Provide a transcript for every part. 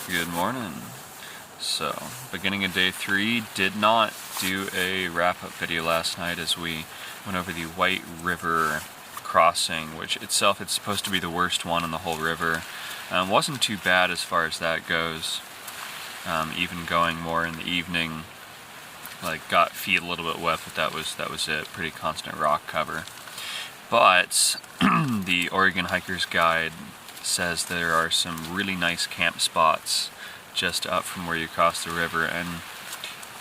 Good morning. So, beginning of day 3, did not do a wrap-up video last night as we went over the White River crossing, which itself it's supposed to be the worst one in the whole river. Wasn't too bad as far as that goes. Even going more in the evening, like got feet a little bit wet, but that was it. Pretty constant rock cover. But the Oregon Hiker's Guide says there are some really nice camp spots just up from where you cross the river, and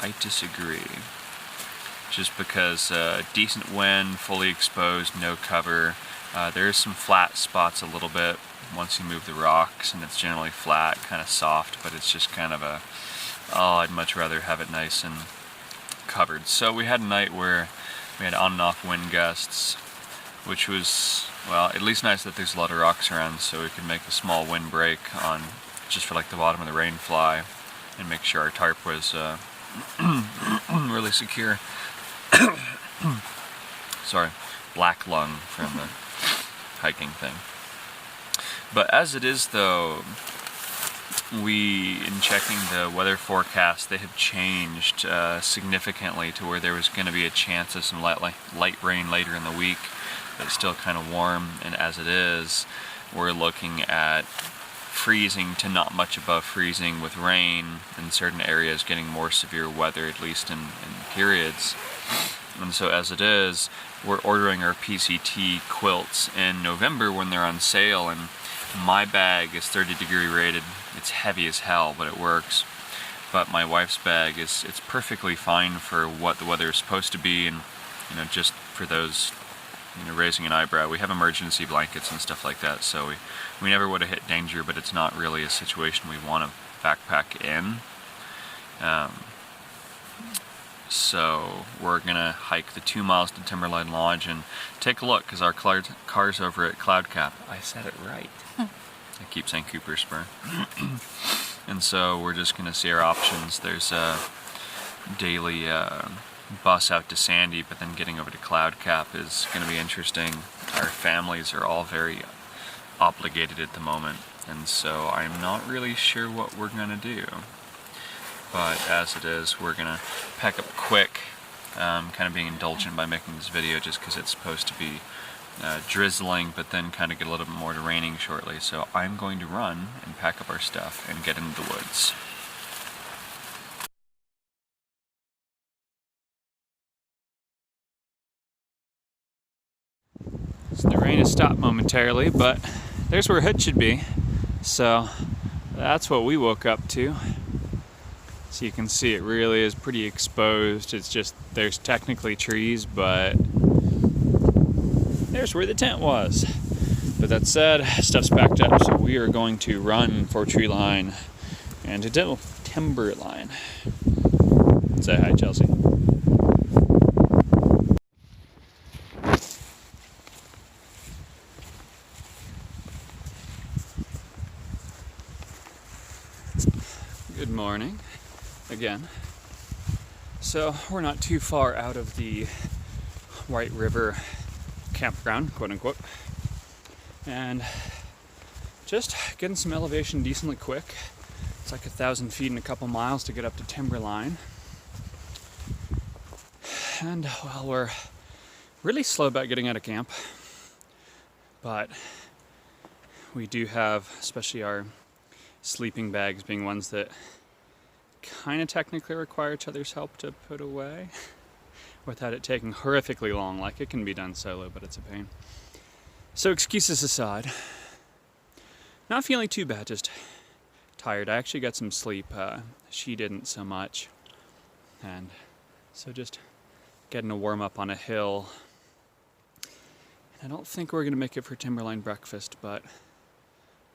I disagree. Just because decent wind, fully exposed, no cover. There is some flat spots a little bit once you move the rocks, and it's generally flat, kind of soft, but it's just kind of I'd much rather have it nice and covered. So we had a night where we had on and off wind gusts, which was, well, at least nice that there's a lot of rocks around, so we could make a small wind break on just for like the bottom of the rain fly and make sure our tarp was really secure. Sorry, black lung from the hiking thing. But as it is though, in checking the weather forecast, they have changed significantly to where there was going to be a chance of some light rain later in the week, but it's still kind of warm, and as it is, we're looking at freezing to not much above freezing with rain in certain areas, getting more severe weather, at least in periods. And so as it is, we're ordering our PCT quilts in November when they're on sale, and my bag is 30-degree rated. It's heavy as hell, but it works. But my wife's bag it's perfectly fine for what the weather is supposed to be, and just for those raising an eyebrow. We have emergency blankets and stuff like that, so we never would have hit danger, but it's not really a situation we want to backpack in. So we're gonna hike the 2 miles to Timberline Lodge and take a look, because our car's over at Cloud Cap. I said it right. I keep saying Cooper Spur. And so we're just gonna see our options. There's a daily bus out to Sandy, but then getting over to Cloud Cap is going to be interesting. Our families are all very obligated at the moment, and so I'm not really sure what we're going to do. But as it is, we're going to pack up quick, kind of being indulgent by making this video just because it's supposed to be drizzling, but then kind of get a little bit more to raining shortly. So I'm going to run and pack up our stuff and get into the woods. So the rain has stopped momentarily, but there's where Hood should be. So that's what we woke up to. So you can see it really is pretty exposed. It's just, there's technically trees, but there's where the tent was. But that said, stuff's backed up, so we are going to run for tree line and to Timberline. Say hi, Chelsea. Good morning again. So we're not too far out of the White River campground, quote unquote, and just getting some elevation decently quick. It's like 1,000 feet and a couple miles to get up to Timberline. And well, we're really slow about getting out of camp, but we do have, especially our sleeping bags being ones that kind of technically require each other's help to put away without it taking horrifically long. Like, it can be done solo, but it's a pain. So excuses aside, not feeling too bad, just tired. I actually got some sleep. She didn't so much. And so just getting a warm up on a hill. And I don't think we're going to make it for Timberline breakfast, but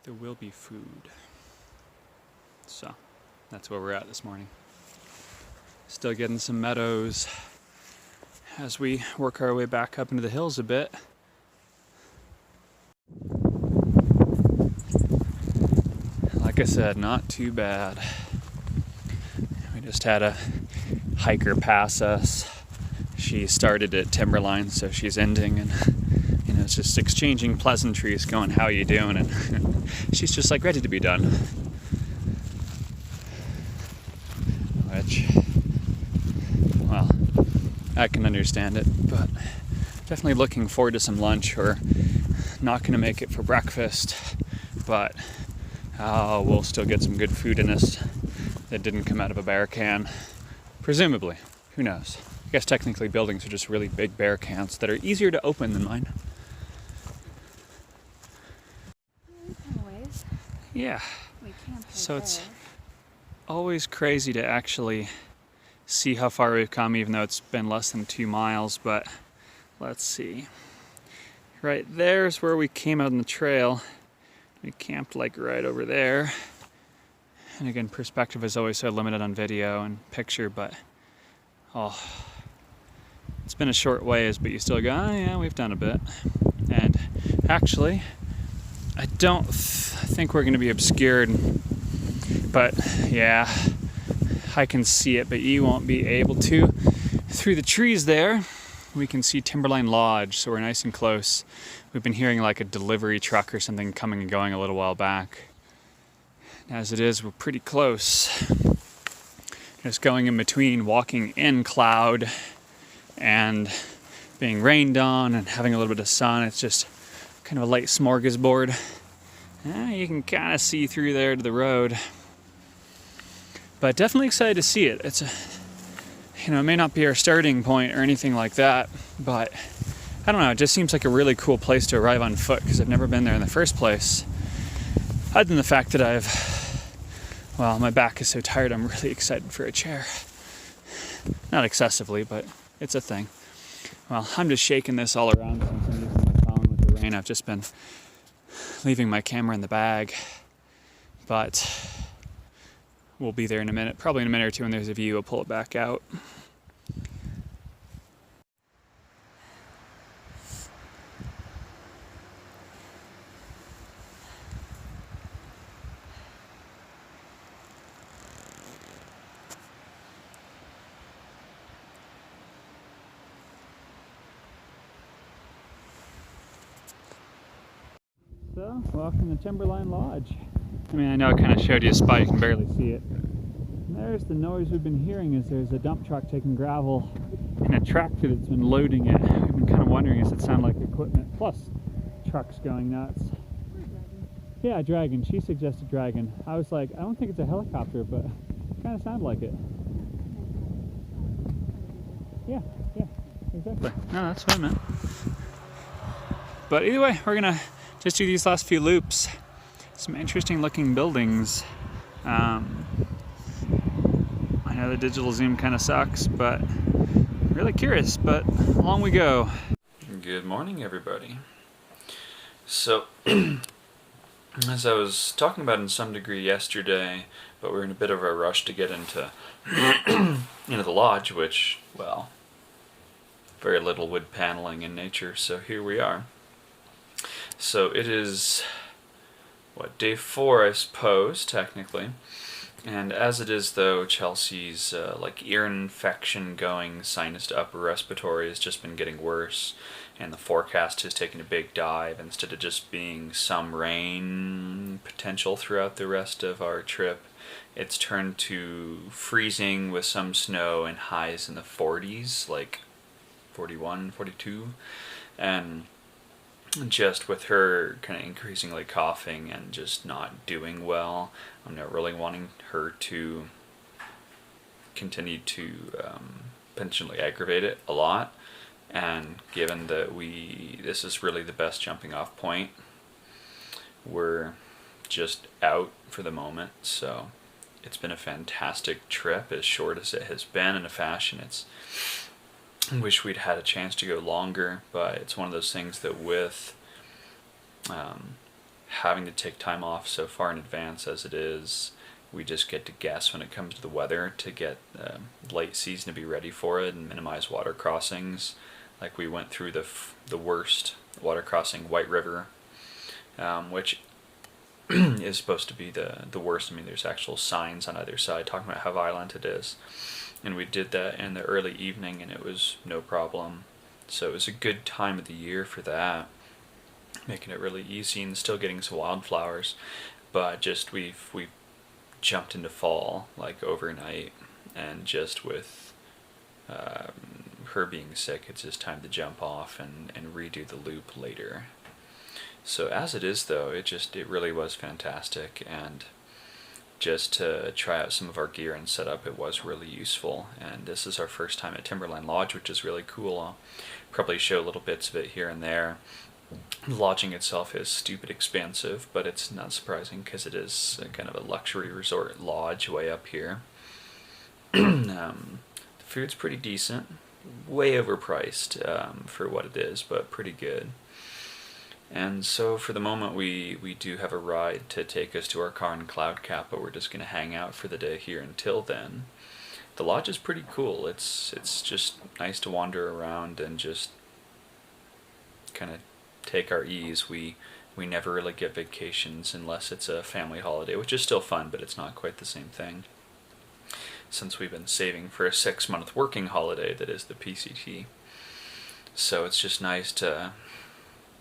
there will be food. So that's where we're at this morning. Still getting some meadows as we work our way back up into the hills a bit. Like I said, not too bad. We just had a hiker pass us. She started at Timberline, so she's ending, and it's just exchanging pleasantries, going, "How you doing?" And she's just like ready to be done. Lodge. Well, I can understand it, but definitely looking forward to some lunch, or not going to make it for breakfast, but we'll still get some good food in us that didn't come out of a bear can. Presumably. Who knows? I guess technically buildings are just really big bear cans that are easier to open than mine. Ways. Yeah. We can't So it's always crazy to actually see how far we've come, even though it's been less than 2 miles, but let's see. Right there's where we came out on the trail. We camped like right over there. And again, perspective is always so limited on video and picture, but it's been a short ways, but you still go, oh yeah, we've done a bit. And actually, I don't think we're going to be obscured, but yeah, I can see it, but you won't be able to. Through the trees there, we can see Timberline Lodge, so we're nice and close. We've been hearing like a delivery truck or something coming and going a little while back. As it is, we're pretty close. Just going in between walking in cloud and being rained on and having a little bit of sun. It's just kind of a light smorgasbord. You can kind of see through there to the road. But definitely excited to see it. It's it may not be our starting point or anything like that, but I don't know, it just seems like a really cool place to arrive on foot, because I've never been there in the first place. Other than the fact that my back is so tired, I'm really excited for a chair. Not excessively, but it's a thing. Well, I'm just shaking this all around since I'm using my phone with the rain. I've just been leaving my camera in the bag, but we'll be there in a minute. Probably in a minute or two when there's a view, I'll pull it back out. So, welcome to Timberline Lodge. I mean, I know I kind of showed you a spot, you can barely see it. And there's the noise we've been hearing, is there's a dump truck taking gravel and a tractor that's been loading it. We've been kind of wondering, does it sound like equipment? Plus, trucks going nuts. Yeah, dragon. She suggested dragon. I was like, I don't think it's a helicopter, but it kind of sounded like it. Yeah, exactly. No, that's what I meant. But either way, we're gonna just do these last few loops. Some interesting looking buildings. I know the digital zoom kind of sucks, but really curious, but along we go. Good morning, everybody. So, as I was talking about in some degree yesterday, but we're in a bit of a rush to get into the lodge, which, well, very little wood paneling in nature, so here we are. So it is, day 4, I suppose, technically. And as it is, though, Chelsea's ear infection going sinus to upper respiratory has just been getting worse, and the forecast has taken a big dive. Instead of just being some rain potential throughout the rest of our trip, it's turned to freezing with some snow and highs in the 40s, like 41, 42, and just with her kind of increasingly coughing and just not doing well, I'm not really wanting her to continue to potentially aggravate it a lot. And given that this is really the best jumping off point, we're just out for the moment. So it's been a fantastic trip, as short as it has been in a fashion. I wish we'd had a chance to go longer, but it's one of those things that with having to take time off so far in advance as it is, we just get to guess when it comes to the weather to get late season to be ready for it and minimize water crossings. Like we went through the worst water crossing, White River, which is supposed to be the worst. I mean, there's actual signs on either side talking about how violent it is. And we did that in the early evening, and it was no problem. So it was a good time of the year for that, making it really easy and still getting some wildflowers. But just we've jumped into fall like overnight, and just with her being sick, it's just time to jump off and redo the loop later. So as it is though, it really was fantastic, and just to try out some of our gear and setup, it was really useful. And this is our first time at Timberline Lodge, which is really cool. I'll probably show little bits of it here and there. The lodging itself is stupid expensive, but it's not surprising because it is a kind of a luxury resort lodge way up here. The food's pretty decent, way overpriced for what it is, but pretty good. And so for the moment we do have a ride to take us to our car in Cloud Cap, but we're just going to hang out for the day here until then. The lodge is pretty cool. It's just nice to wander around and just kind of take our ease. We never really get vacations unless it's a family holiday, which is still fun, but it's not quite the same thing, since we've been saving for a 6-month working holiday that is the PCT. So it's just nice to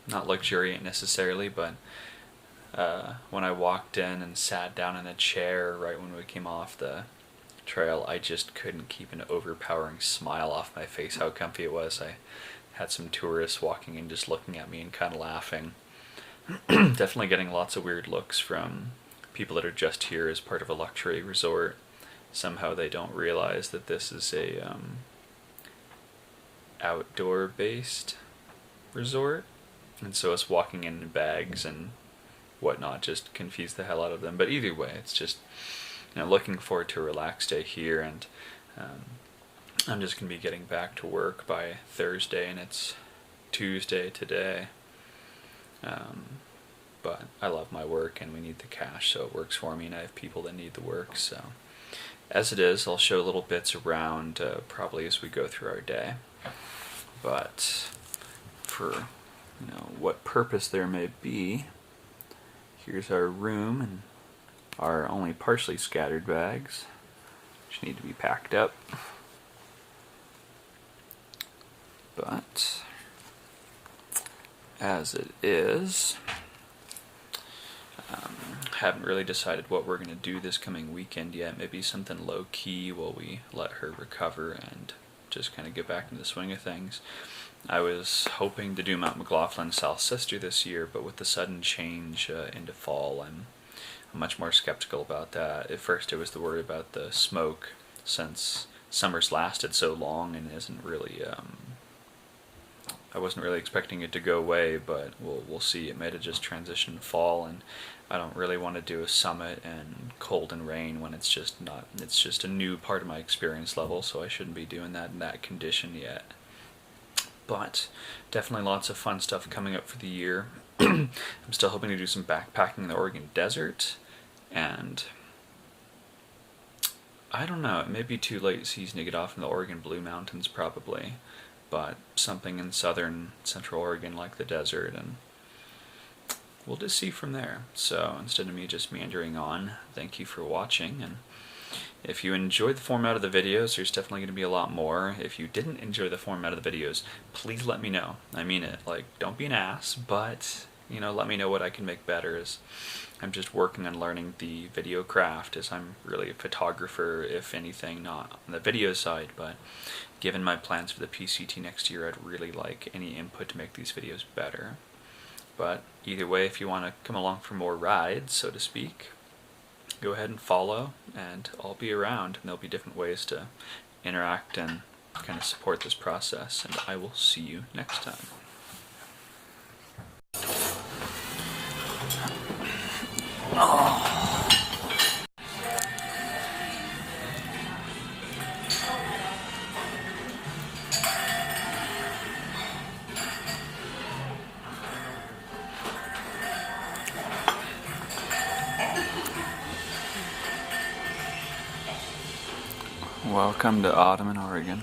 not luxuriate necessarily, but when I walked in and sat down in a chair right when we came off the trail, I just couldn't keep an overpowering smile off my face how comfy it was. I had some tourists walking in just looking at me and kind of laughing. Definitely getting lots of weird looks from people that are just here as part of a luxury resort. Somehow they don't realize that this is a outdoor-based resort, and so us walking in bags and whatnot just confused the hell out of them. But either way, it's just, looking forward to a relaxed day here, and I'm just going to be getting back to work by Thursday, and it's Tuesday today. But I love my work, and we need the cash, so it works for me, and I have people that need the work. So as it is, I'll show little bits around probably as we go through our day. But for what purpose there may be, here's our room and our only partially scattered bags, which need to be packed up. But as it is, haven't really decided what we're going to do this coming weekend yet. Maybe something low-key while we let her recover and just kind of get back into the swing of things. I was hoping to do Mount McLaughlin South Sister this year, but with the sudden change into fall, I'm much more skeptical about that. At first it was the worry about the smoke, since summer's lasted so long and isn't really, I wasn't really expecting it to go away, but we'll see. It might have just transitioned to fall, and I don't really want to do a summit in cold and rain when it's just a new part of my experience level, so I shouldn't be doing that in that condition yet. But definitely lots of fun stuff coming up for the year. I'm still hoping to do some backpacking in the Oregon desert, and I don't know, it may be too late season to get off in the Oregon Blue Mountains probably, but something in southern central Oregon like the desert, and we'll just see from there. So instead of me just meandering on, thank you for watching, and if you enjoyed the format of the videos, there's definitely going to be a lot more. If you didn't enjoy the format of the videos, please let me know. I mean it, don't be an ass, but let me know what I can make better, as I'm just working on learning the video craft, as I'm really a photographer, if anything, not on the video side, but given my plans for the PCT next year, I'd really like any input to make these videos better. But either way, if you want to come along for more rides, so to speak, go ahead and follow, and I'll be around, and there'll be different ways to interact and kind of support this process, and I will see you next time. Welcome to autumn in Oregon.